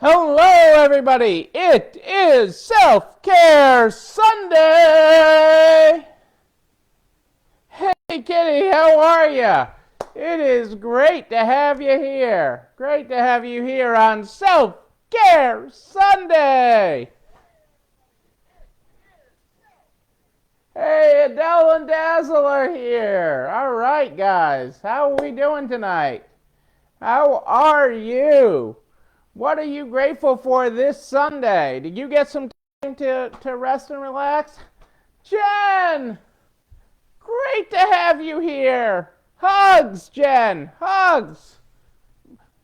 Hello, everybody. It is Self-Care Sunday. Hey, Kitty, how are you? It is great to have you here. Great to have you here on Self-Care Sunday. Hey, Adele and Dazzle are here. All right, guys. How are we doing tonight? How are you? What are you grateful for this Sunday? Did you get some time to rest and relax? Jen! Great to have you here. Hugs, Jen. Hugs.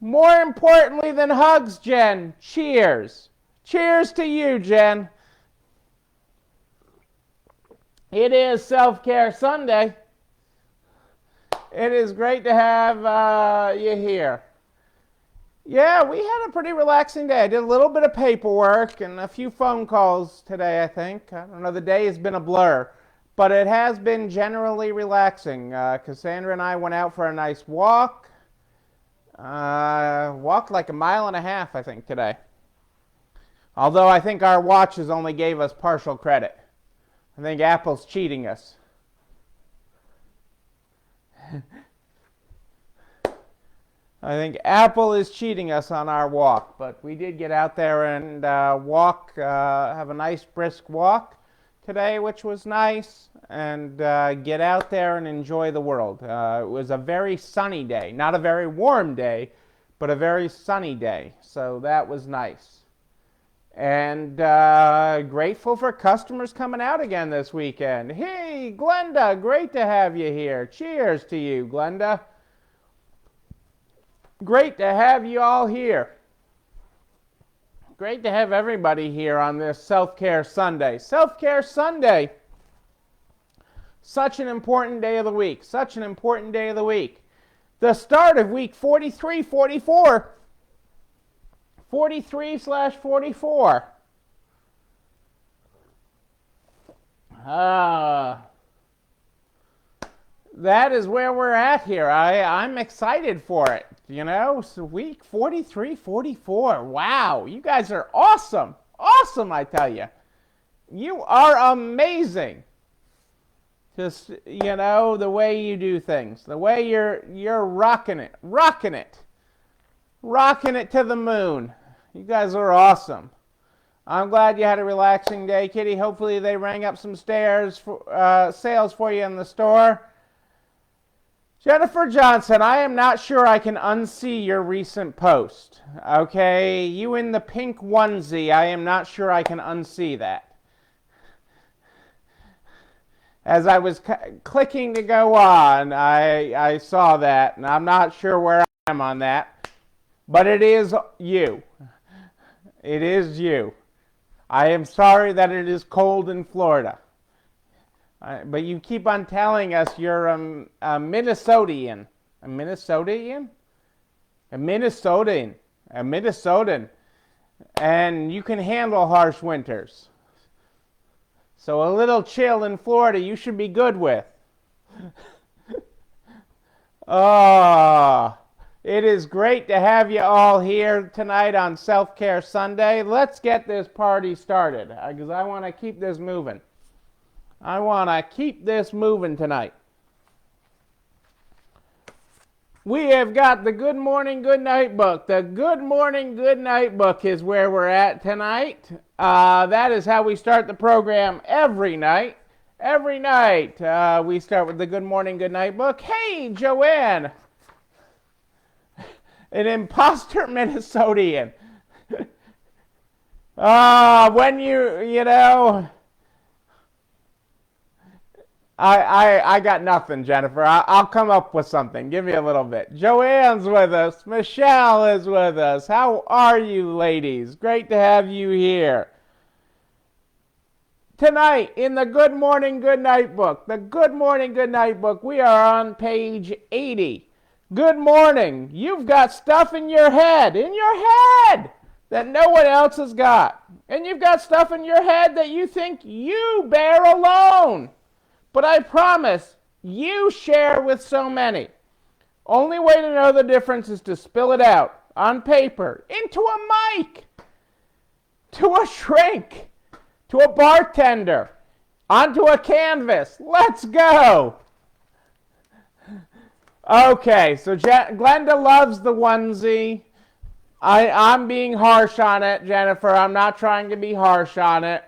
More importantly than hugs, Jen, cheers. Cheers to you, Jen. It is Self-Care Sunday. It is great to have you here. Yeah, we had a pretty relaxing day. I did a little bit of paperwork and a few phone calls today, I think. I don't know, the day has been a blur, but it has been generally relaxing. Cassandra and I went out for a nice walk. Walked like 1.5 miles, I think, today. Although I think our watches only gave us partial credit. I think Apple's cheating us. I think Apple is cheating us on our walk, but we did get out there and walk, have a nice brisk walk today, which was nice, and get out there and enjoy the world. It was a very sunny day, not a very warm day, but a very sunny day, so that was nice. And grateful for customers coming out again this weekend. Hey, Glenda, great to have you here. Cheers to you, Glenda. Great to have you all here. Great to have everybody here on this Self-Care Sunday. Self-Care Sunday. Such an important day of the week. Such an important day of the week. The start of week 43, 44. 43/44. That is where we're at here. I'm excited for it. You know, so week 43, 44. Wow, you guys are awesome. Awesome, I tell you. You are amazing. Just, you know, the way you do things. The way you're rocking it. Rocking it. Rocking it to the moon. You guys are awesome. I'm glad you had a relaxing day, Kitty. Hopefully they rang up some sales for you in the store. Jennifer Johnson, I am not sure I can unsee your recent post. Okay, you in the pink onesie, I am not sure I can unsee that. As I was clicking to go on, I saw that, and I'm not sure where I am on that. But it is you. It is you. I am sorry that it is cold in Florida. But you keep on telling us you're a Minnesotian. A Minnesotian? A Minnesotan. A Minnesotan. And you can handle harsh winters. So a little chill in Florida you should be good with. Oh, it is great to have you all here tonight on Self-Care Sunday. Let's get this party started because I want to keep this moving. I want to keep this moving tonight. We have got the Good Morning, Good Night book. The Good Morning, Good Night book is where we're at tonight. That is how we start the program every night. Every night we start with the Good Morning, Good Night book. Hey, Joanne. An imposter Minnesotian. When you know... I got nothing, Jennifer. I'll come up with something. Give me a little bit. Joanne's with us. Michelle is with us. How are you, ladies? Great to have you here. Tonight, in the Good Morning, Good Night book, the Good Morning, Good Night book, we are on page 80. Good morning. You've got stuff in your head, that no one else has got. And you've got stuff in your head that you think you bear alone. But I promise, you share with so many. Only way to know the difference is to spill it out on paper, into a mic, to a shrink, to a bartender, onto a canvas. Let's go. Okay, so Glenda loves the onesie. I'm being harsh on it, Jennifer. I'm not trying to be harsh on it.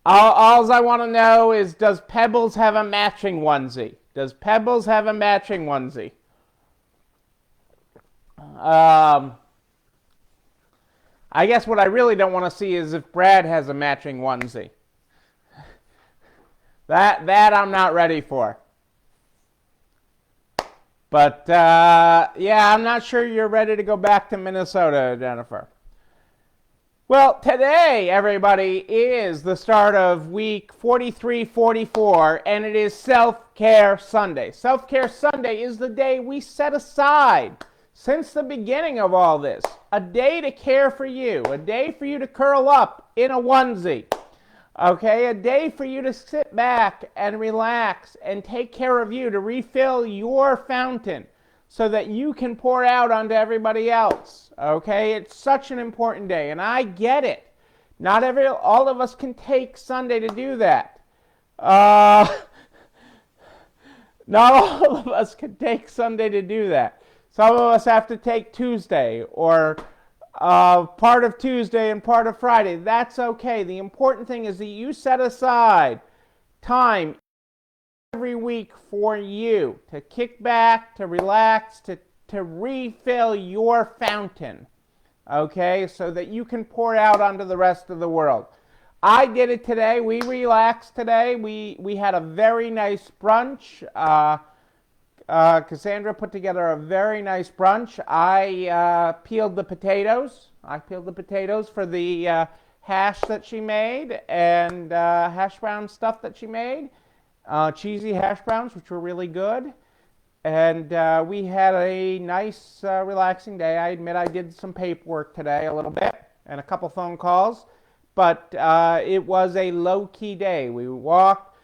All I want to know is, does Pebbles have a matching onesie? Does Pebbles have a matching onesie? I guess what I really don't want to see is if Brad has a matching onesie. That I'm not ready for. But, yeah, I'm not sure you're ready to go back to Minnesota, Jennifer. Well, today, everybody, is the start of week 43-44, and it is Self-Care Sunday. Self-Care Sunday is the day we set aside, since the beginning of all this, a day to care for you, a day for you to curl up in a onesie, okay, a day for you to sit back and relax and take care of you, to refill your fountain so that you can pour out onto everybody else, okay? It's such an important day, and I get it. Not all of us can take Sunday to do that. Not all of us can take Sunday to do that. Some of us have to take Tuesday, or part of Tuesday and part of Friday. That's okay. The important thing is that you set aside time every week for you to kick back, to relax, to refill your fountain, okay, so that you can pour out onto the rest of the world. I did it today. We relaxed today. We had a very nice brunch. Cassandra put together a very nice brunch. I peeled the potatoes. I peeled the potatoes for the hash that she made, and hash brown stuff that she made. Cheesy hash browns, which were really good. And we had a nice, relaxing day. I admit I did some paperwork today a little bit, and a couple phone calls. But it was a low-key day. We walked.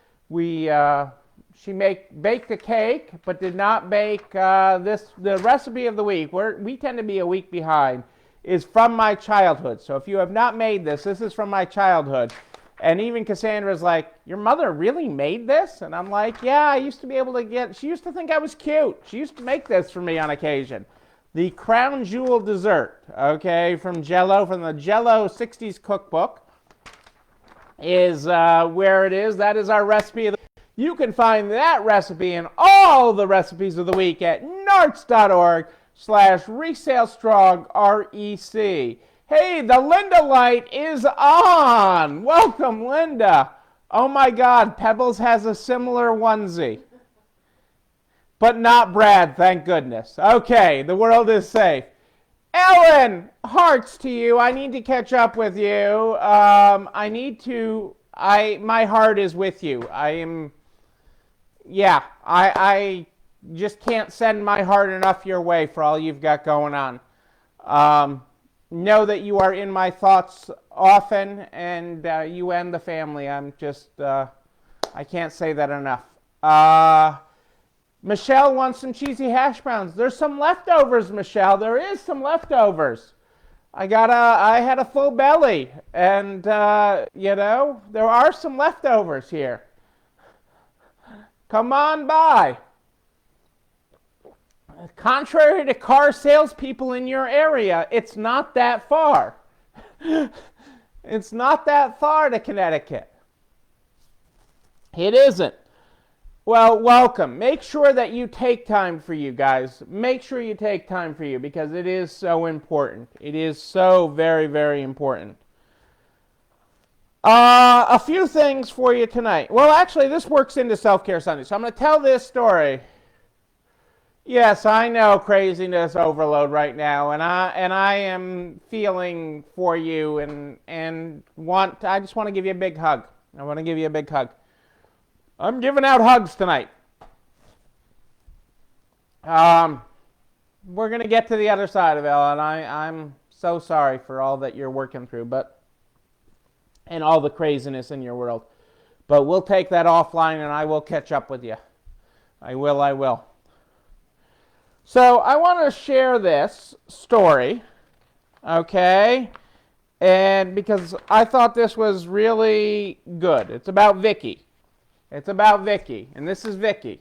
She baked a cake, but did not bake the recipe of the week. We tend to be a week behind, is from my childhood. So if you have not made this is from my childhood. And even Cassandra's like, your mother really made this? And I'm like, yeah, I used to be able to she used to think I was cute. She used to make this for me on occasion. The Crown Jewel dessert, okay, from Jell-O, from the Jell-O 60s cookbook, is where it is. That is our recipe of the week. You can find that recipe and all the recipes of the week at narts.org/resalestrong, REC. Hey, the Linda light is on. Welcome, Linda. Oh my God, Pebbles has a similar onesie. But not Brad, thank goodness. Okay, the world is safe. Ellen, hearts to you. I need to catch up with you. My heart is with you. I just can't send my heart enough your way for all you've got going on. Know that you are in my thoughts often, and you and the family. I'm just, I can't say that enough. Michelle wants some cheesy hash browns. There's some leftovers, Michelle. There is some leftovers. I had a full belly, and, there are some leftovers here. Come on by. Contrary to car salespeople in your area, it's not that far. It's not that far to Connecticut. It isn't. Well, welcome. Make sure that you take time for you guys. Make sure you take time for you, because it is so important. It is so very, very important. A few things for you tonight. Well, actually, this works into Self-Care Sunday, so I'm going to tell this story. Yes, I know craziness overload right now, and I am feeling for you, and I just want to give you a big hug. I want to give you a big hug. I'm giving out hugs tonight. We're going to get to the other side of it, and I'm so sorry for all that you're working through, and all the craziness in your world. But we'll take that offline, and I will catch up with you. I will. So I want to share this story Okay? And because I thought this was really good. It's about Vicky. It's about Vicky. And this is Vicky.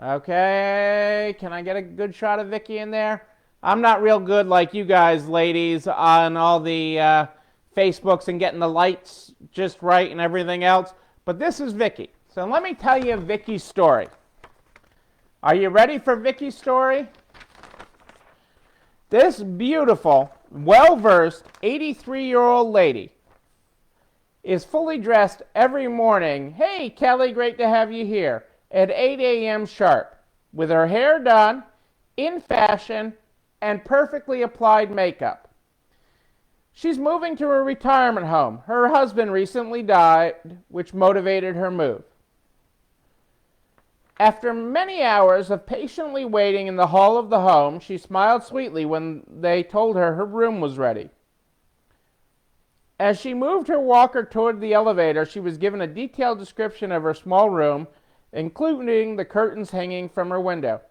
Okay? Can I get a good shot of Vicky in there? I'm not real good like you guys, ladies, on all the Facebooks and getting the lights just right and everything else. But this is Vicky. So let me tell you Vicky's story. Are you ready for Vicky's story? This beautiful, well-versed 83-year-old lady is fully dressed every morning. Hey, Kelly, great to have you here. At 8 a.m. sharp, with her hair done, in fashion, and perfectly applied makeup. She's moving to a retirement home. Her husband recently died, which motivated her move. After many hours of patiently waiting in the hall of the home, she smiled sweetly when they told her her room was ready. As she moved her walker toward the elevator, she was given a detailed description of her small room, including the curtains hanging from her window.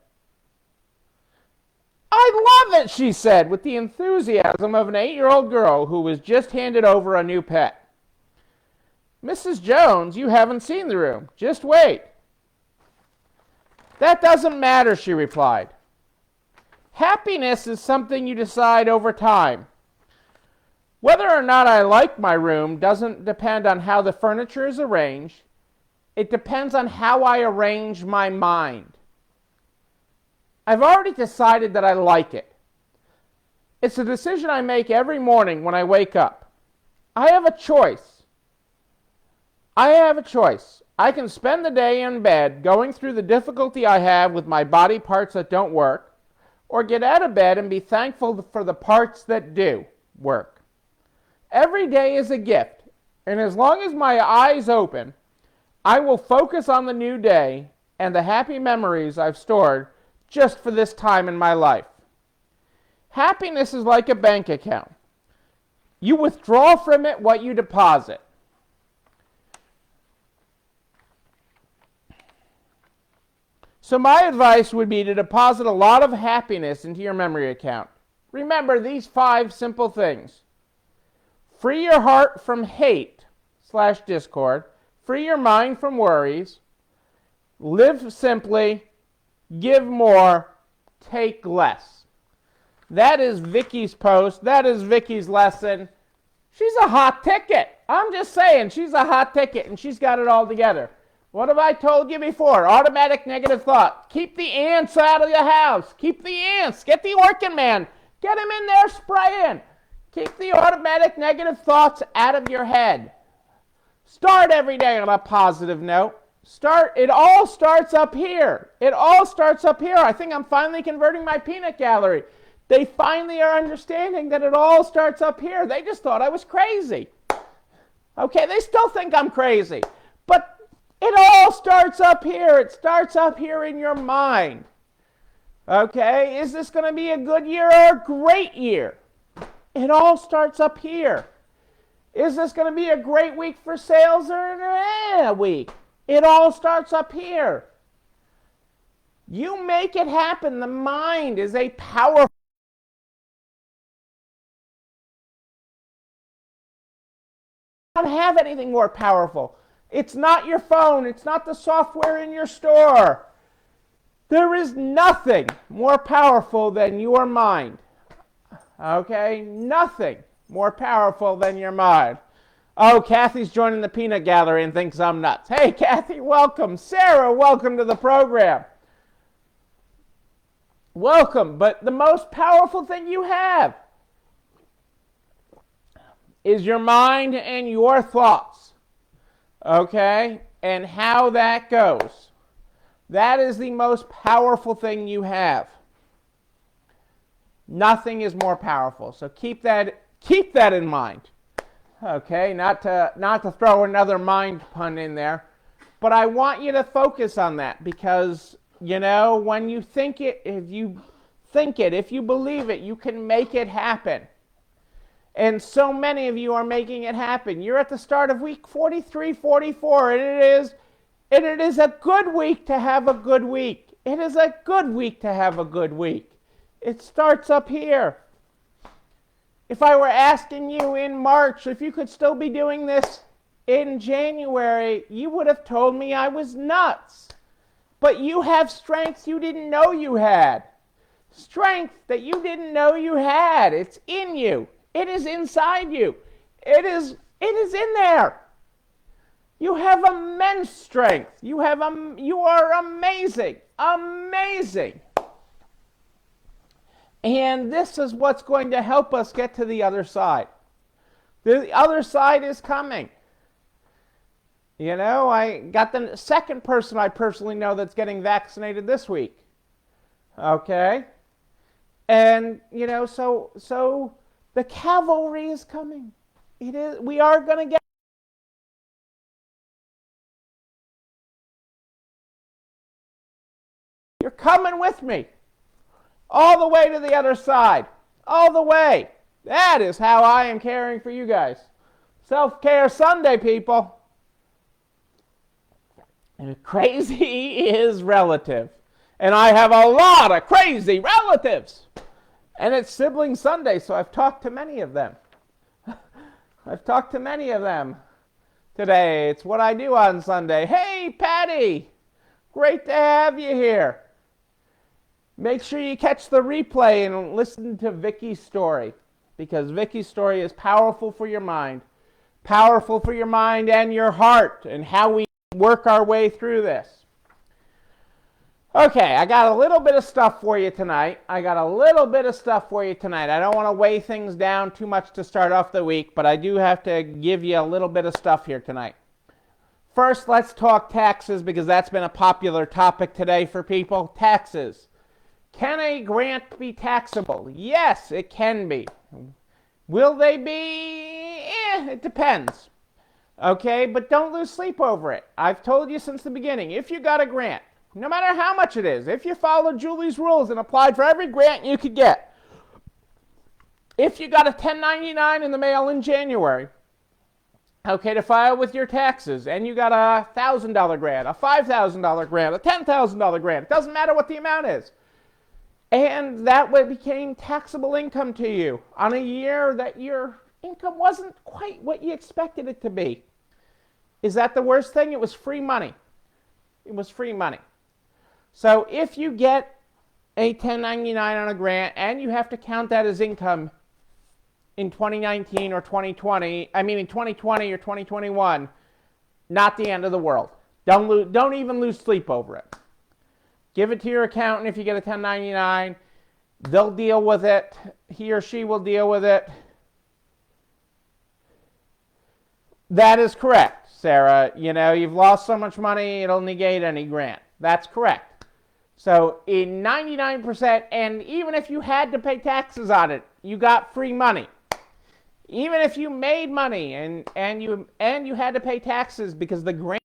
I love it, she said, with the enthusiasm of an 8-year-old girl who was just handed over a new pet. Mrs. Jones, you haven't seen the room. Just wait. That doesn't matter, she replied. Happiness is something you decide over time. Whether or not I like my room doesn't depend on how the furniture is arranged. It depends on how I arrange my mind. I've already decided that I like it. It's a decision I make every morning when I wake up. I have a choice. I can spend the day in bed going through the difficulty I have with my body parts that don't work, or get out of bed and be thankful for the parts that do work. Every day is a gift, and as long as my eyes open, I will focus on the new day and the happy memories I've stored just for this time in my life. Happiness is like a bank account. You withdraw from it what you deposit. So my advice would be to deposit a lot of happiness into your memory account. Remember these 5 simple things. Free your heart from hate/discord. Free your mind from worries. Live simply. Give more. Take less. That is Vicky's post. That is Vicky's lesson. She's a hot ticket. I'm just saying, she's a hot ticket, and she's got it all together. What have I told you before? Automatic negative thought. Keep the ants out of your house. Keep the ants. Get the working man. Get him in there spraying. Keep the automatic negative thoughts out of your head. Start every day on a positive note. It all starts up here. It all starts up here. I think I'm finally converting my peanut gallery. They finally are understanding that it all starts up here. They just thought I was crazy. Okay, they still think I'm crazy. But it all starts up here. It starts up here in your mind. Okay, is this going to be a good year or a great year? It all starts up here. Is this going to be a great week for sales or a week? It all starts up here. You make it happen. The mind is a powerful. You don't have anything more powerful. It's not your phone. It's not the software in your store. There is nothing more powerful than your mind. Okay? Nothing more powerful than your mind. Oh, Kathy's joining the peanut gallery and thinks I'm nuts. Hey, Kathy, welcome. Sarah, welcome to the program. Welcome. But the most powerful thing you have is your mind and your thoughts. Okay? And how that goes. That is the most powerful thing you have. Nothing is more powerful. So keep that in mind. Okay, not to throw another mind pun in there, but I want you to focus on that because, when you think it, if you believe it, you can make it happen. And so many of you are making it happen. You're at the start of week 43, 44, and it is a good week to have a good week. It is a good week to have a good week. It starts up here. If I were asking you in March if you could still be doing this in January, you would have told me I was nuts. But you have strengths you didn't know you had. Strength that you didn't know you had. It's in you. It is inside you. It is in there. You have immense strength. You are amazing. Amazing. And this is what's going to help us get to the other side. The other side is coming. You know, I got the second person I personally know that's getting vaccinated this week. Okay? And, you know, so the cavalry is coming. We are going to get. You're coming with me. All the way to the other side. All the way. That is how I am caring for you guys. Self-care Sunday, people. And crazy is relative. And I have a lot of crazy relatives. And it's Sibling Sunday, so I've talked to many of them. I've talked to many of them today. It's what I do on Sunday. Hey, Patty. Great to have you here. Make sure you catch the replay and listen to Vicky's story, because Vicky's story is powerful for your mind. Powerful for your mind and your heart, and how we work our way through this. Okay, I got a little bit of stuff for you tonight. I don't want to weigh things down too much to start off the week, but I do have to give you a little bit of stuff here tonight. First, let's talk taxes, because that's been a popular topic today for people. Taxes. Can a grant be taxable? Yes, it can be. Will they be? It depends. Okay, but don't lose sleep over it. I've told you since the beginning, if you got a grant, no matter how much it is, if you followed Julie's rules and applied for every grant you could get, if you got a 1099 in the mail in January, okay, to file with your taxes, and you got a $1,000 grant, a $5,000 grant, a $10,000 grant, it doesn't matter what the amount is, and that way became taxable income to you on a year that your income wasn't quite what you expected it to be. Is that the worst thing? It was free money. It was free money. So if you get a 1099 on a grant and you have to count that as income in 2019 or 2020, in 2020 or 2021, not the end of the world. Don't even lose sleep over it. Give it to your accountant if you get a 1099. They'll deal with it. He or she will deal with it. That is correct, Sarah. You know, you've lost so much money, it'll negate any grant. That's correct. So in 99%, and even if you had to pay taxes on it, you got free money. Even if you made money and you had to pay taxes because the grant.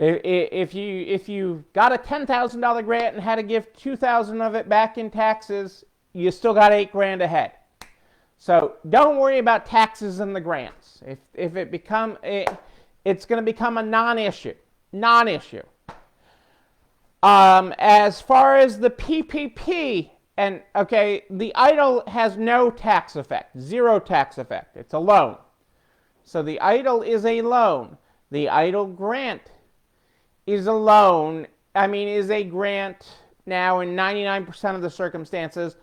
If you got a $10,000 grant and had to give $2,000 of it back in taxes, you still got $8,000 ahead. So don't worry about taxes and the grants. If it it's going to become a non-issue. Non-issue. As far as the PPP, and okay, the EIDL has no tax effect, zero tax effect. It's a loan. So the EIDL is a loan. The EIDL grant is a loan, is a grant now in 99% of the circumstances.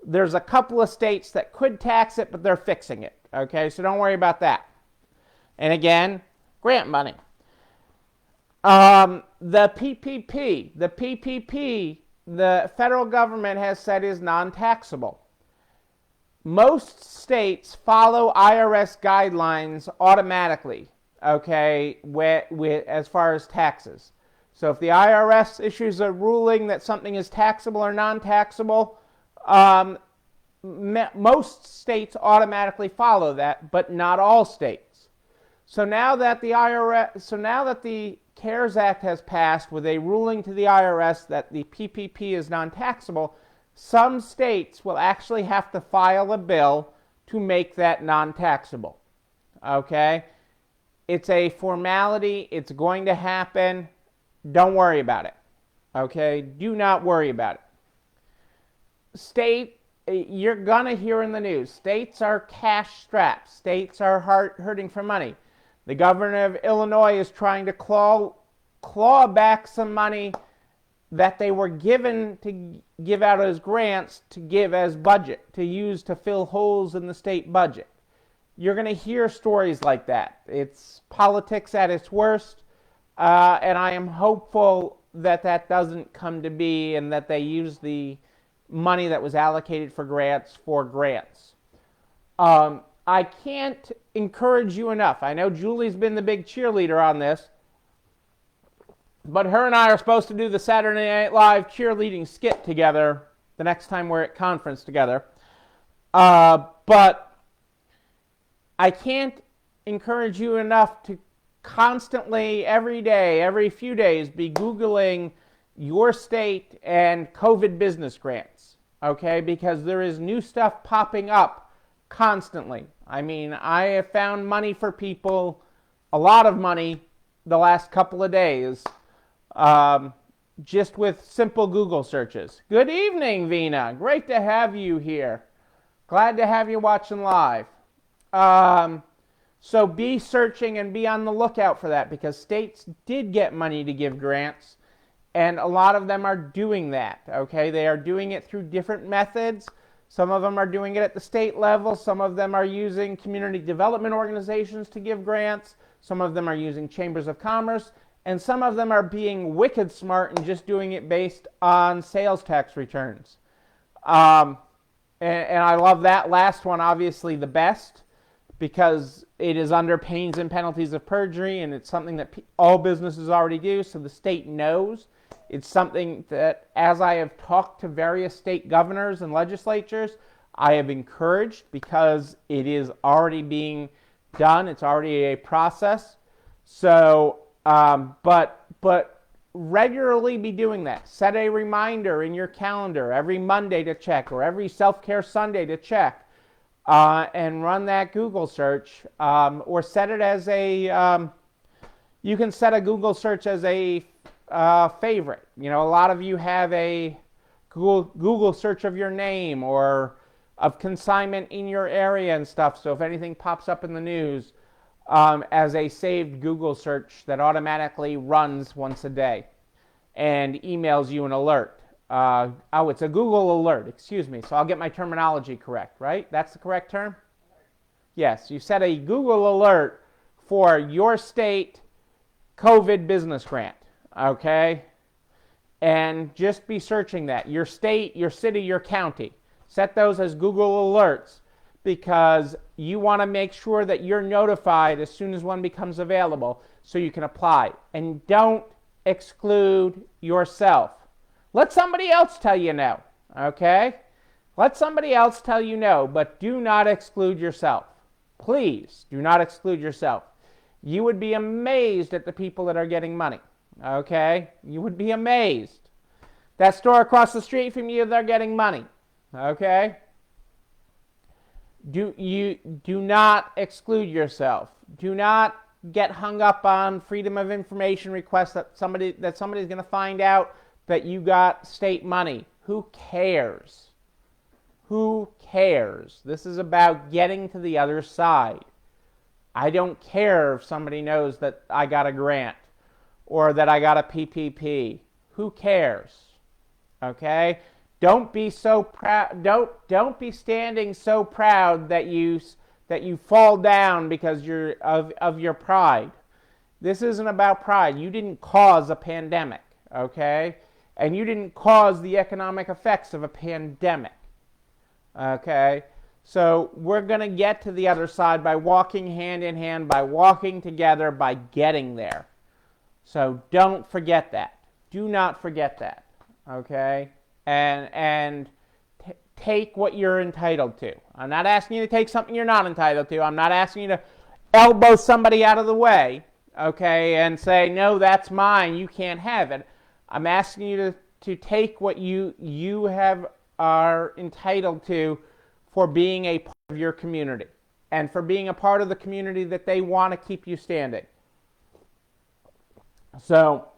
There's a couple of states that could tax it, but they're fixing it. Okay, so don't worry about that. And again, grant money. The PPP, the federal government has said is non-taxable. Most states follow IRS guidelines automatically, okay, as far as taxes. So if the IRS issues a ruling that something is taxable or non-taxable, most states automatically follow that, but not all states. So now that the CARES Act has passed with a ruling to the IRS that the PPP is non-taxable, some states will actually have to file a bill to make that non-taxable. Okay? It's a formality. It's going to happen. don't worry about it. Okay? Do not worry about it. You're going to hear in the news, states are cash strapped. States are hurting for money. The governor of Illinois is trying to claw back some money that they were given to give out as grants to give as budget, to use to fill holes in the state budget. You're going to hear stories like that. It's politics at its worst, and I am hopeful that that doesn't come to be and that they use the money that was allocated for grants. I can't encourage you enough. I know Julie's been the big cheerleader on this, but her and I are supposed to do the Saturday Night Live cheerleading skit together the next time we're at conference together. But I can't encourage you enough to constantly, every day, every few days, be Googling your state and COVID business grants, okay? Because there is new stuff popping up constantly. I mean, I have found money for people, a lot of money, the last couple of days, just with simple Google searches. Good evening, Vina. Great to have you here. Glad to have you watching live. So be searching and be on the lookout for that, because states did get money to give grants, and a lot of them are doing that, okay? They are doing it through different methods. Some of them are doing it at the state level. Some of them are using community development organizations to give grants. Some of them are using chambers of commerce. And some of them are being wicked smart and just doing it based on sales tax returns. And I love that last one, obviously, the best, because it is under pains and penalties of perjury, and it's something that all businesses already do, so the state knows. It's something that, as I have talked to various state governors and legislatures, I have encouraged, because it is already being done. It's already a process. So, but regularly be doing that. Set a reminder in your calendar every Monday to check, or every self-care Sunday to check, and run that Google search, or set it as a, you can set a Google search as a favorite. You know, a lot of you have a Google search of your name or of consignment in your area and stuff. So if anything pops up in the news, as a saved Google search that automatically runs once a day and emails you an alert. It's a Google alert, excuse me. So I'll get my terminology correct, right? That's the correct term? Yes, you set a Google alert for your state COVID business grant. Okay, and just be searching that. Your state, your city, your county. Set those as Google alerts, because you want to make sure that you're notified as soon as one becomes available so you can apply. And don't exclude yourself. Let somebody else tell you no, okay? Let somebody else tell you no, but do not exclude yourself. Please do not exclude yourself. You would be amazed at the people that are getting money. Okay, you would be amazed. That store across the street from you, they're getting money. Okay, do not exclude yourself. Do not get hung up on freedom of information requests that somebody's going to find out that you got state money. Who cares? Who cares? This is about getting to the other side. I don't care if somebody knows that I got a grant or that I got a PPP. Who cares? Okay? Don't be so proud. Don't be standing so proud that you fall down because of your pride. This isn't about pride. You didn't cause a pandemic, okay? And you didn't cause the economic effects of a pandemic. Okay? So we're going to get to the other side by walking hand in hand, by walking together, by getting there. So don't forget that. Do not forget that. Okay? And take what you're entitled to. I'm not asking you to take something you're not entitled to. I'm not asking you to elbow somebody out of the way, okay, and say, no, that's mine, you can't have it. I'm asking you to take what you are entitled to for being a part of your community and for being a part of the community that they want to keep you standing. So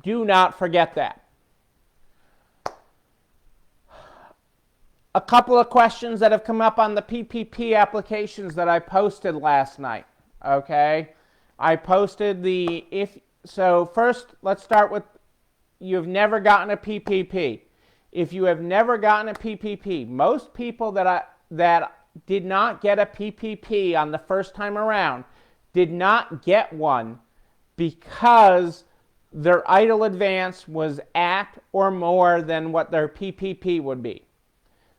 Do not forget that. A couple of questions that have come up on the PPP applications that I posted last night. Okay, I posted so first let's start with you've never gotten a PPP. If you have never gotten a PPP, most people that did not get a PPP on the first time around did not get one because their EIDL advance was at or more than what their PPP would be.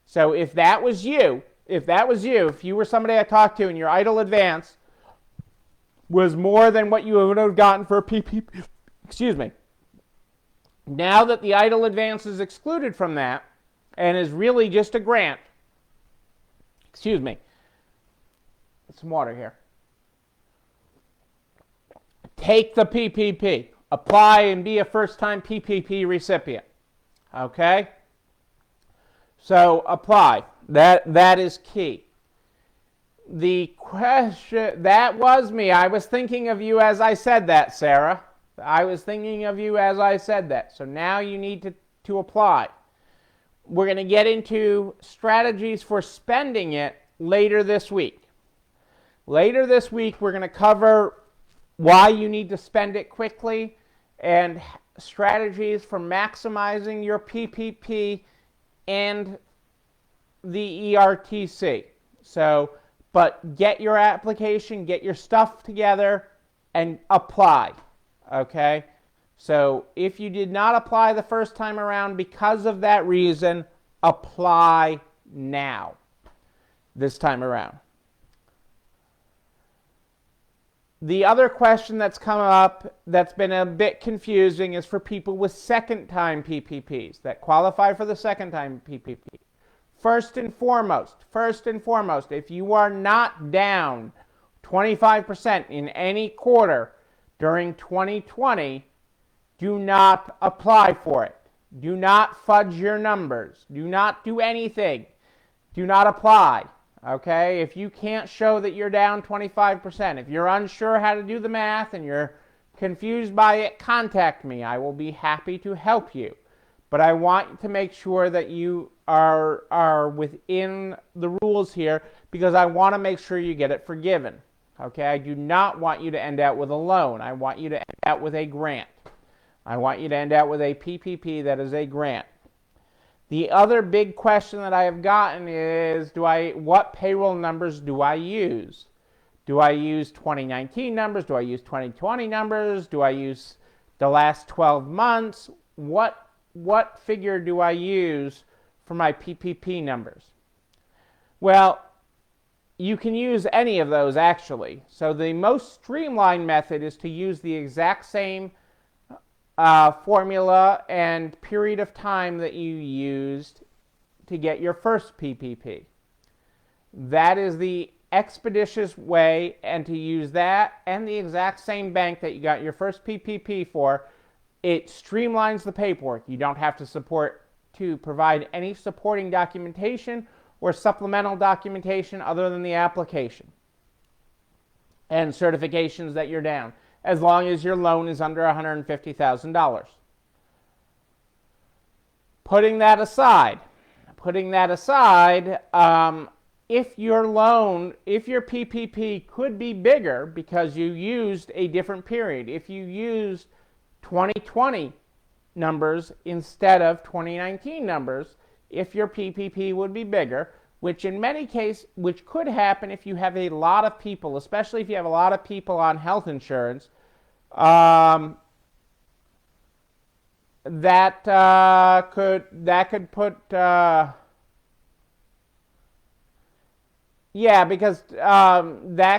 So if that was you, if you were somebody I talked to and your EIDL advance was more than what you would have gotten for a PPP, now that the EIDL advance is excluded from that and is really just a grant, get some water here. Take the PPP. Apply and be a first-time PPP recipient. Okay? So apply. That is key. The question, that was me. I was thinking of you as I said that, Sarah. I was thinking of you as I said that. So now you need to apply. We're going to get into strategies for spending it later this week. Later this week, we're going to cover why you need to spend it quickly and strategies for maximizing your PPP and the ERTC. But get your application, get your stuff together, and apply. Okay? So if you did not apply the first time around because of that reason, apply now, this time around. The other question that's come up that's been a bit confusing is for people with second-time PPPs that qualify for the second-time PPP. First and foremost, if you are not down 25% in any quarter during 2020, do not apply for it. Do not fudge your numbers. Do not do anything. Do not apply. Okay? If you can't show that you're down 25%, if you're unsure how to do the math and you're confused by it, contact me. I will be happy to help you. But I want to make sure that you are within the rules here because I want to make sure you get it forgiven. Okay? I do not want you to end out with a loan. I want you to end out with a grant. I want you to end out with a PPP that is a grant. The other big question that I have gotten is, what payroll numbers do I use? Do I use 2019 numbers? Do I use 2020 numbers? Do I use the last 12 months? What figure do I use for my PPP numbers? Well, you can use any of those actually. So the most streamlined method is to use the exact same formula and period of time that you used to get your first PPP. That is the expeditious way, and to use that and the exact same bank that you got your first PPP for, it streamlines the paperwork. You don't have to provide any supporting documentation or supplemental documentation other than the application and certifications that you're down, as long as your loan is under $150,000. Putting that aside, if your PPP could be bigger because you used a different period, if you used 2020 numbers instead of 2019 numbers, if your PPP would be bigger, which in many cases, which could happen if you have a lot of people, especially if you have a lot of people on health insurance, that could put that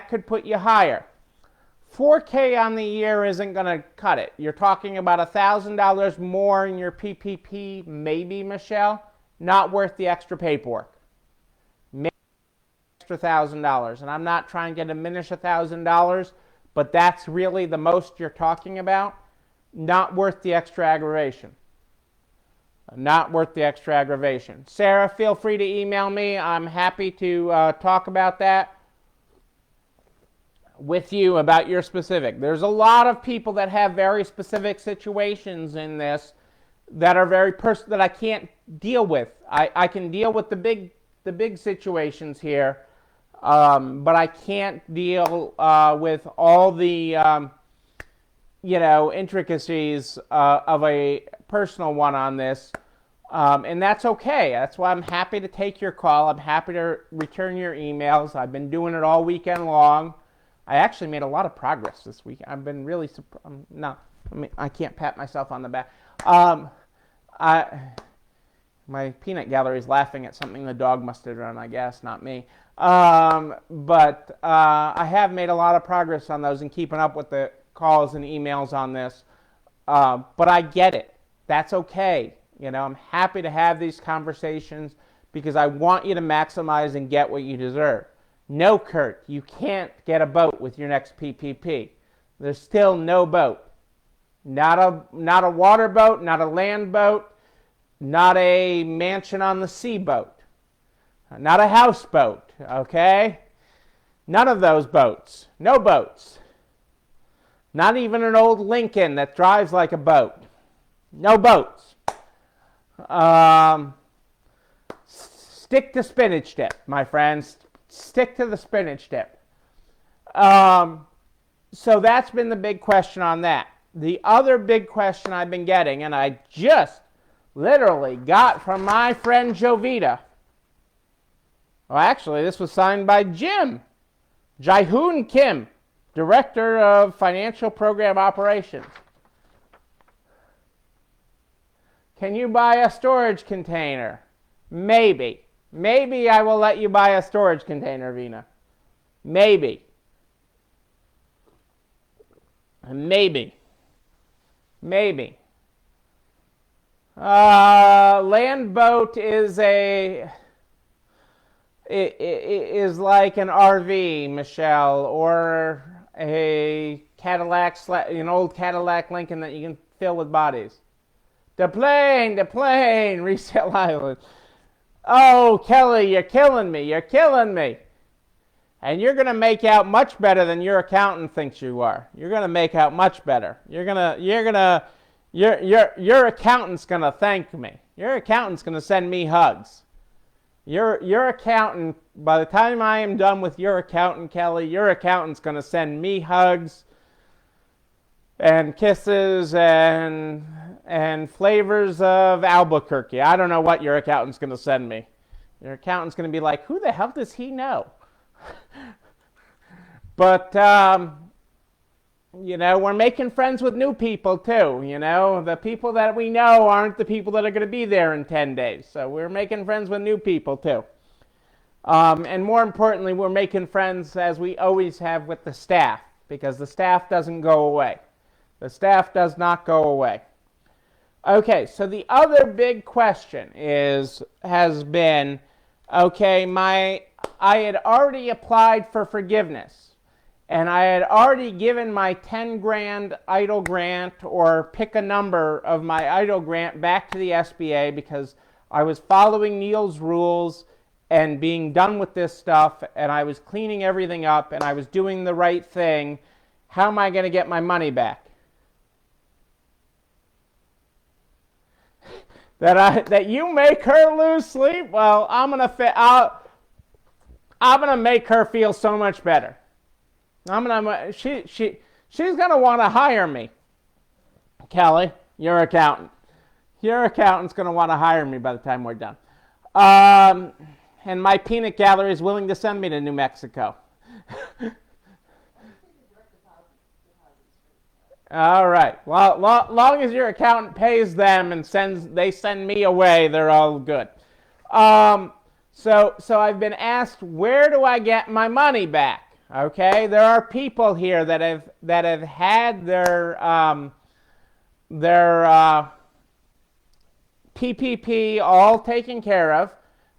could put you higher. $4,000 on the year isn't going to cut it. You're talking about $1,000 more in your PPP, maybe, Michelle. Not worth the extra paperwork. Maybe extra $1,000, and I'm not trying to diminish $1,000. But that's really the most you're talking about. Not worth the extra aggravation. Not worth the extra aggravation. Sarah, feel free to email me. I'm happy to talk about that. with you about your specific. There's a lot of people that have very specific situations in this that are very personal that I can't deal with. I can deal with the big situations here, but I can't deal with all the intricacies of a personal one on this. And that's okay. That's why I'm happy to take your call. I'm happy to return your emails. I've been doing it all weekend long. I actually made a lot of progress this week. I've been really surprised. I can't pat myself on the back. My peanut gallery is laughing at something the dog must have done, I guess, not me. But I have made a lot of progress on those and keeping up with the calls and emails on this. But I get it. That's okay. I'm happy to have these conversations because I want you to maximize and get what you deserve. No, Kurt, you can't get a boat with your next PPP. There's still no boat. Not a water boat, not a land boat, not a mansion on the sea boat, not a houseboat, okay? None of those boats. No boats. Not even an old Lincoln that drives like a boat. No boats. Stick to spinach dip, my friends. Stick to the spinach dip. So that's been the big question on that. The other big question I've been getting, and I just literally got from my friend Jovita. Well, actually, this was signed by Jim. Jae-hoon Kim, Director of Financial Program Operations. Can you buy a storage container? Maybe. Maybe I will let you buy a storage container, Vina. Maybe. Maybe. Maybe. Land boat is is like an RV, Michelle, or a Cadillac, an old Cadillac Lincoln that you can fill with bodies. The plane, Resale Island. Oh, Kelly, you're killing me. And you're going to make out much better than your accountant thinks you are. You're going to make out much better. Your accountant's going to thank me. Your accountant's going to send me hugs. Your accountant, by the time I am done with your accountant, Kelly, your accountant's going to send me hugs and kisses and flavors of Albuquerque. I don't know what your accountant's going to send me. Your accountant's going to be like, who the hell does he know? But, we're making friends with new people too. The people that we know aren't the people that are going to be there in 10 days. So we're making friends with new people too. And more importantly, we're making friends as we always have with the staff, because the staff doesn't go away. The staff does not go away. Okay, so the other big question has been, okay, I had already applied for forgiveness, and I had already given my 10 grand EIDL grant, or pick a number of my EIDL grant, back to the SBA because I was following Neil's rules and being done with this stuff, and I was cleaning everything up, and I was doing the right thing. How am I going to get my money back? That you make her lose sleep? Well, I'm gonna make her feel so much better. She's gonna want to hire me. Kelly, your accountant. Your accountant's gonna want to hire me by the time we're done. And my peanut gallery is willing to send me to New Mexico. All right. Well, long as your accountant pays them and they send me away, they're all good. So I've been asked, where do I get my money back? Okay, there are people here that have had their PPP all taken care of,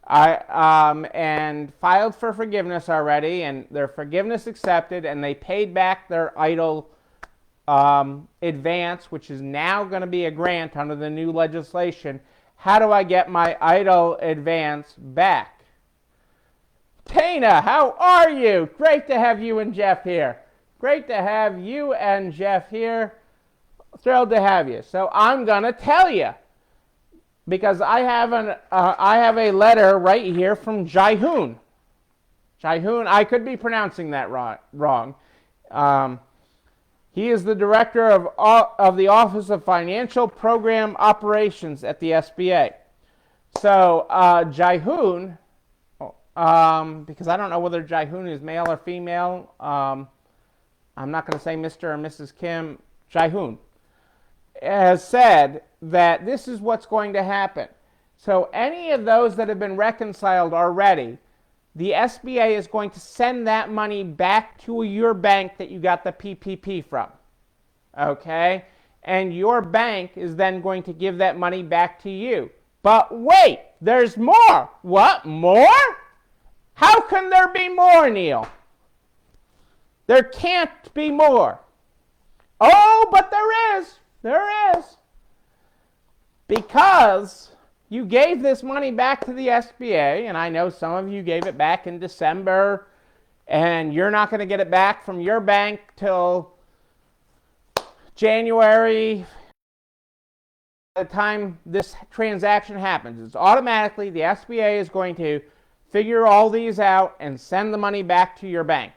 and filed for forgiveness already, and their forgiveness accepted, and they paid back their EIDL advance, which is now going to be a grant under the new legislation. How do I get my EIDL advance back? Tana, how are you? Great to have you and Jeff here. Great to have you and Jeff here. Thrilled to have you. So I'm going to tell you, because I have a letter right here from Jaihoon. Jaihoon, I could be pronouncing that wrong. He is the director of the Office of Financial Program Operations at the SBA. So Jaihoon, because I don't know whether Jaihoon is male or female, I'm not going to say Mr. or Mrs. Kim. Jaihoon has said that this is what's going to happen. So any of those that have been reconciled already, the SBA is going to send that money back to your bank that you got the PPP from. Okay? And your bank is then going to give that money back to you. But wait, there's more. What? More? How can there be more, Neil? There can't be more. Oh, but there is. There is. Because you gave this money back to the SBA, and I know some of you gave it back in December, and you're not going to get it back from your bank till January. By the time this transaction happens, it's automatically the SBA is going to figure all these out and send the money back to your bank.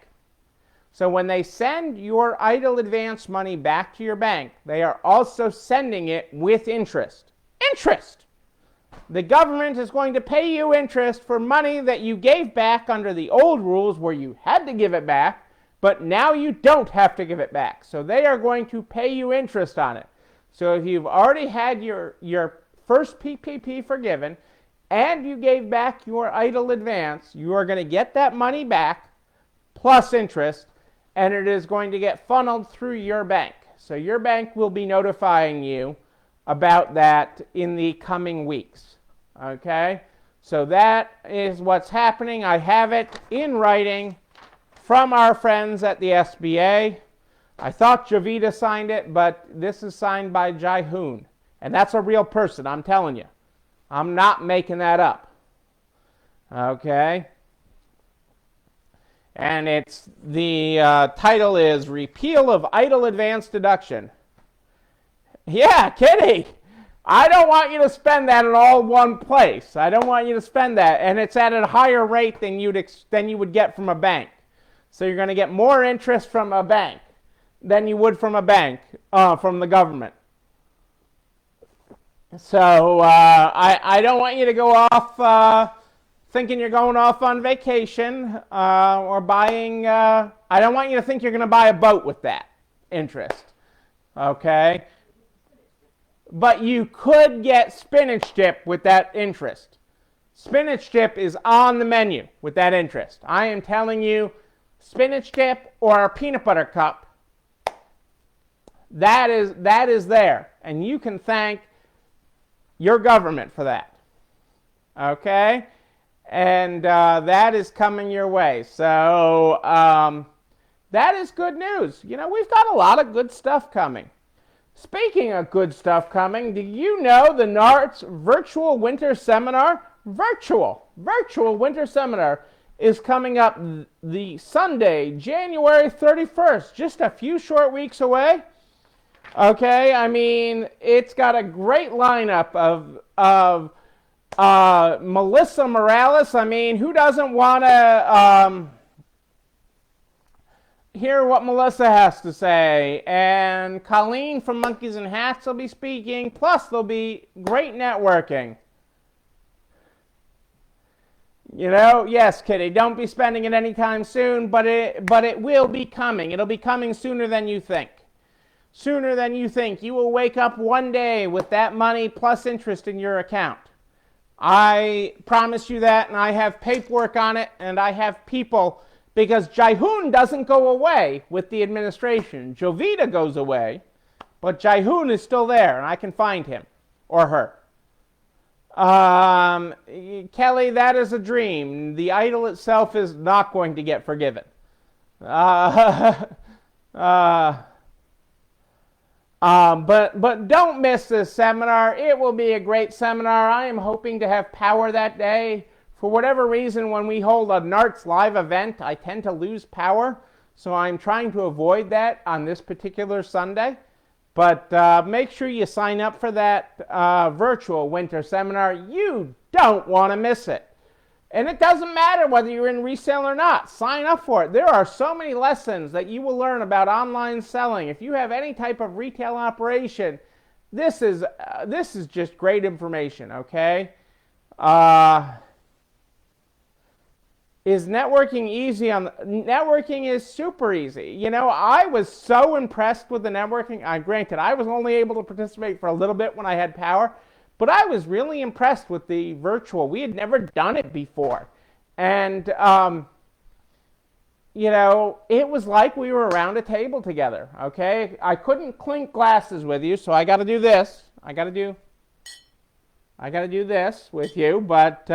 So when they send your EIDL advance money back to your bank, they are also sending it with interest. Interest! The government is going to pay you interest for money that you gave back under the old rules where you had to give it back, but now you don't have to give it back. So they are going to pay you interest on it. So if you've already had your first PPP forgiven and you gave back your EIDL advance, you are going to get that money back plus interest, and it is going to get funneled through your bank. So your bank will be notifying you about that in the coming weeks. Okay? So that is what's happening. I have it in writing from our friends at the SBA. I thought Jovita signed it, but this is signed by Jaihoon. And that's a real person, I'm telling you. I'm not making that up. Okay? And it's the title is Repeal of EIDL Advance Deduction. Yeah, Kitty! I don't want you to spend that in all one place. I don't want you to spend that. And it's at a higher rate than you would get from a bank. So you're going to get more interest from a bank than you would from a bank, from the government. So I don't want you to go off thinking you're going off on vacation or buying. I don't want you to think you're going to buy a boat with that interest. Okay? But you could get spinach dip with that interest. Spinach dip is on the menu with that interest. I am telling you, spinach dip or a peanut butter cup, that is there. And you can thank your government for that. Okay? And that is coming your way. So that is good news. You know, we've got a lot of good stuff coming. Speaking of good stuff coming, do you know the NART's virtual winter seminar? Virtual winter seminar is coming up the Sunday, January 31st, just a few short weeks away. Okay, I mean, it's got a great lineup of Melissa Morales. I mean, who doesn't want to hear what Melissa has to say? And Colleen from Monkeys and Hats will be speaking. Plus, there'll be great networking. You know, yes, Kitty, don't be spending it anytime soon, but it will be coming. It'll be coming sooner than you think. Sooner than you think. You will wake up one day with that money plus interest in your account. I promise you that, and I have paperwork on it, and I have people, because Jaihoon doesn't go away with the administration. Jovita goes away, but Jaihoon is still there, and I can find him or her. Kelly, that is a dream. The EIDL itself is not going to get forgiven. But don't miss this seminar. It will be a great seminar. I am hoping to have power that day. For whatever reason, when we hold a NARTS live event, I tend to lose power. So I'm trying to avoid that on this particular Sunday. But make sure you sign up for that virtual winter seminar. You don't want to miss it. And it doesn't matter whether you're in resale or not. Sign up for it. There are so many lessons that you will learn about online selling. If you have any type of retail operation, this is just great information, okay? Is networking easy? Networking is super easy. You know, I was so impressed with the networking. Granted, I was only able to participate for a little bit when I had power, but I was really impressed with the virtual. We had never done it before. And, you know, it was like we were around a table together, okay? I couldn't clink glasses with you, so I got to do this. I got to do this with you, but...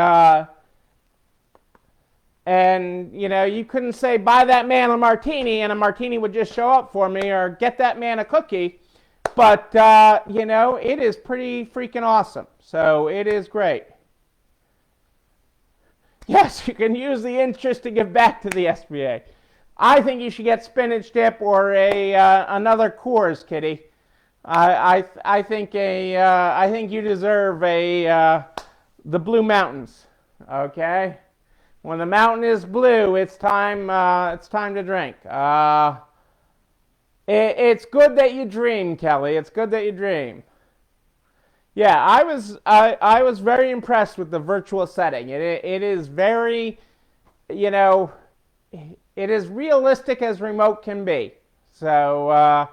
And, you know, you couldn't say, buy that man a martini, and a martini would just show up for me, or get that man a cookie. But, you know, it is pretty freaking awesome. So it is great. Yes, you can use the interest to give back to the SBA. I think you should get spinach dip or another Coors, Kitty. I think you deserve the Blue Mountains, okay? When the mountain is blue, it's time to drink. It's good that you dream, Kelly. It's good that you dream. Yeah, I was very impressed with the virtual setting. It is very, you know, it is realistic as remote can be. So,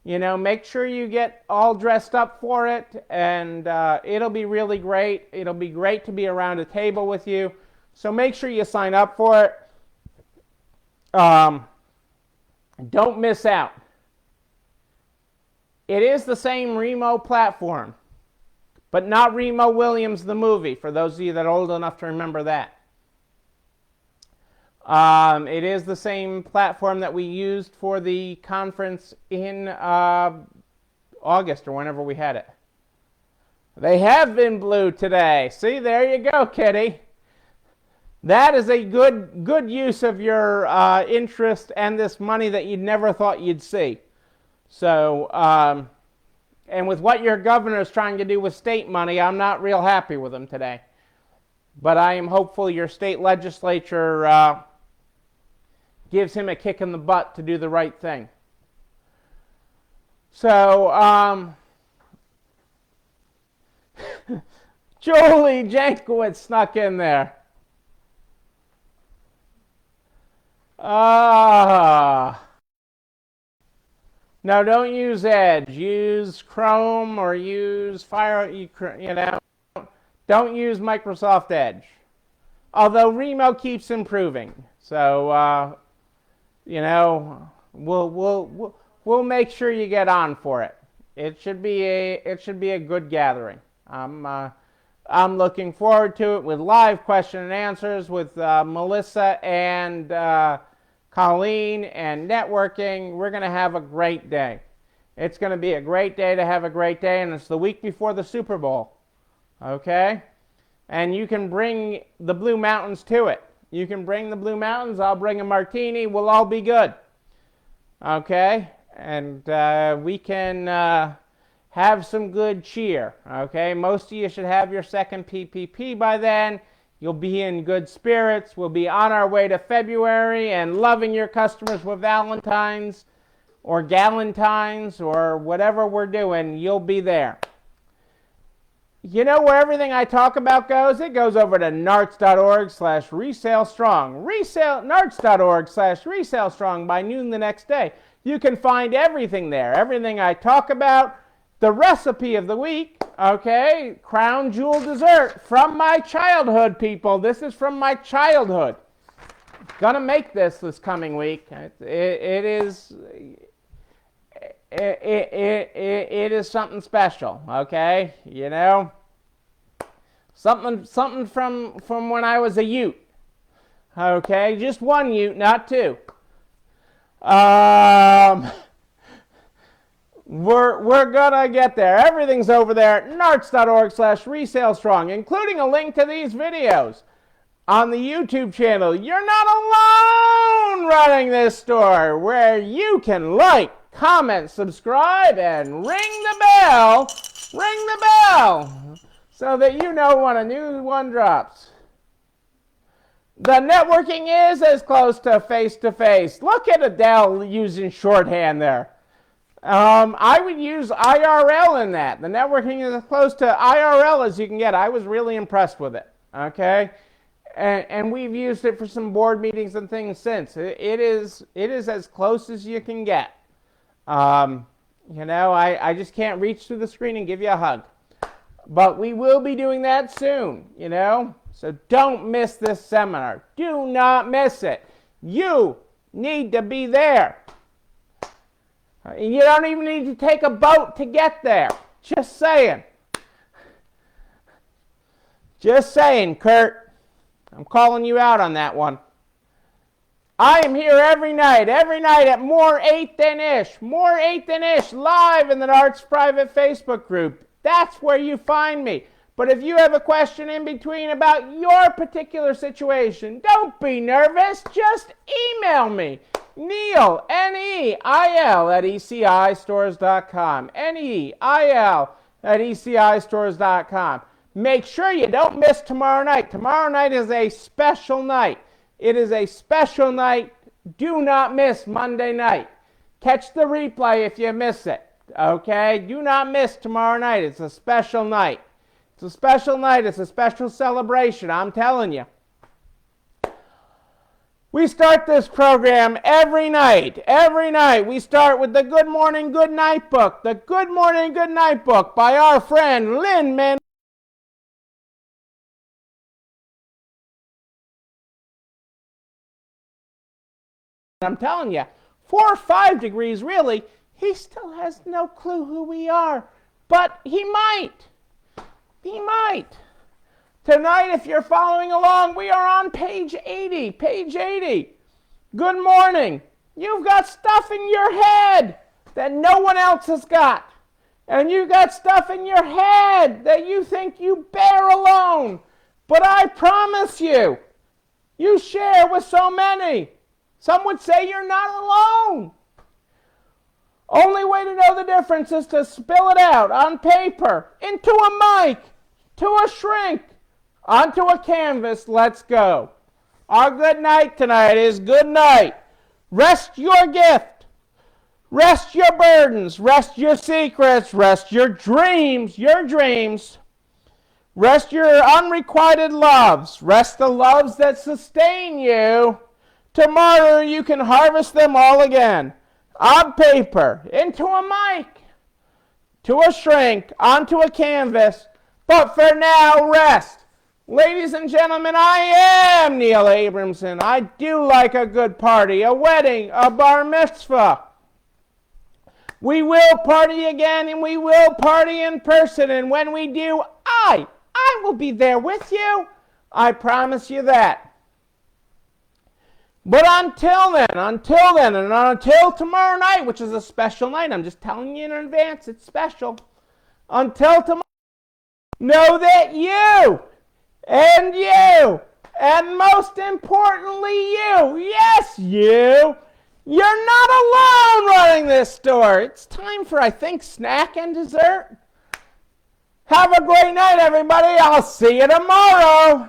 you know, make sure you get all dressed up for it, and it'll be really great. It'll be great to be around a table with you. So make sure you sign up for it. Don't miss out. It is the same Remo platform, but not Remo Williams the movie, for those of you that are old enough to remember that. It is the same platform that we used for the conference in August or whenever we had it. They have been blue today. See, there you go, Kitty. That is a good use of your interest and this money that you never thought you'd see. So, and with what your governor is trying to do with state money, I'm not real happy with him today. But I am hopeful your state legislature gives him a kick in the butt to do the right thing. So, Jolie Jankowitz snuck in there. No, don't use Edge. Use Chrome or use Fire. You know, don't use Microsoft Edge. Although Remo keeps improving, so you know, we'll make sure you get on for it. It should be a good gathering. I'm looking forward to it with live question and answers with Melissa and Colleen and networking. We're going to have a great day. It's going to be a great day to have a great day, and it's the week before the Super Bowl. Okay? And you can bring the Blue Mountains to it. You can bring the Blue Mountains. I'll bring a martini. We'll all be good. Okay? And we can have some good cheer. Okay? Most of you should have your second PPP by then. You'll be in good spirits. We'll be on our way to February and loving your customers with Valentine's or Galentine's or whatever we're doing. You'll be there. You know where everything I talk about goes? It goes over to narts.org/resalestrong. Narts.org/resalestrong by noon the next day. You can find everything there. Everything I talk about. The recipe of the week, okay, crown jewel dessert from my childhood, people. This is from my childhood. Gonna make this coming week. It is something special, okay? You know, something from when I was a Ute, okay? Just one Ute, not two. We're gonna get there. Everything's over there at narts.org/resalestrong, including a link to these videos on the YouTube channel. You're not alone right running this store, where you can like, comment, subscribe, and ring the bell, so that you know when a new one drops. The networking is as close to face-to-face. Look at Adele using shorthand there. I would use IRL in that. The networking is as close to IRL as you can get. I was really impressed with it. Okay? And we've used it for some board meetings and things since. It is as close as you can get. I just can't reach through the screen and give you a hug. But we will be doing that soon, So don't miss this seminar. Do not miss it. You need to be there. You don't even need to take a boat to get there. Just saying. Just saying, Kurt. I'm calling you out on that one. I am here every night at More 8 Than Ish, live in the Arts Private Facebook group. That's where you find me. But if you have a question in between about your particular situation, don't be nervous. Just email me. Neil, N-E-I-L, at ECIstores.com. N-E-I-L at ECIstores.com. Make sure you don't miss tomorrow night. Tomorrow night is a special night. It is a special night. Do not miss Monday night. Catch the replay if you miss it. Okay? Do not miss tomorrow night. It's a special night. It's a special night. It's a special celebration. I'm telling you. We start this program every night. Every night we start with the Good Morning, Good Night book. The Good Morning, Good Night book by our friend Lynn Manuel. I'm telling you, 4 or 5 degrees really, he still has no clue who we are. But he might. He might. Tonight, if you're following along, we are on page 80. Page 80. Good morning. You've got stuff in your head that no one else has got. And you got stuff in your head that you think you bear alone. But I promise you, you share with so many. Some would say you're not alone. Only way to know the difference is to spill it out on paper, into a mic, to a shrink, onto a canvas. Let's go. Our good night tonight is good night. Rest your gift. Rest your burdens. Rest your secrets. Rest your dreams. Rest your unrequited loves. Rest the loves that sustain you. Tomorrow you can harvest them all again. On paper, into a mic, to a shrink, onto a canvas. But for now, rest. Ladies and gentlemen, I am Neil Abramson. I do like a good party, a wedding, a bar mitzvah. We will party again, and we will party in person. And when we do, I will be there with you. I promise you that. But until then, and until tomorrow night, which is a special night, I'm just telling you in advance, it's special. Until tomorrow, know that you, and most importantly you, yes you, you're not alone running this store. It's time for, I think, snack and dessert. Have a great night, everybody. I'll see you tomorrow.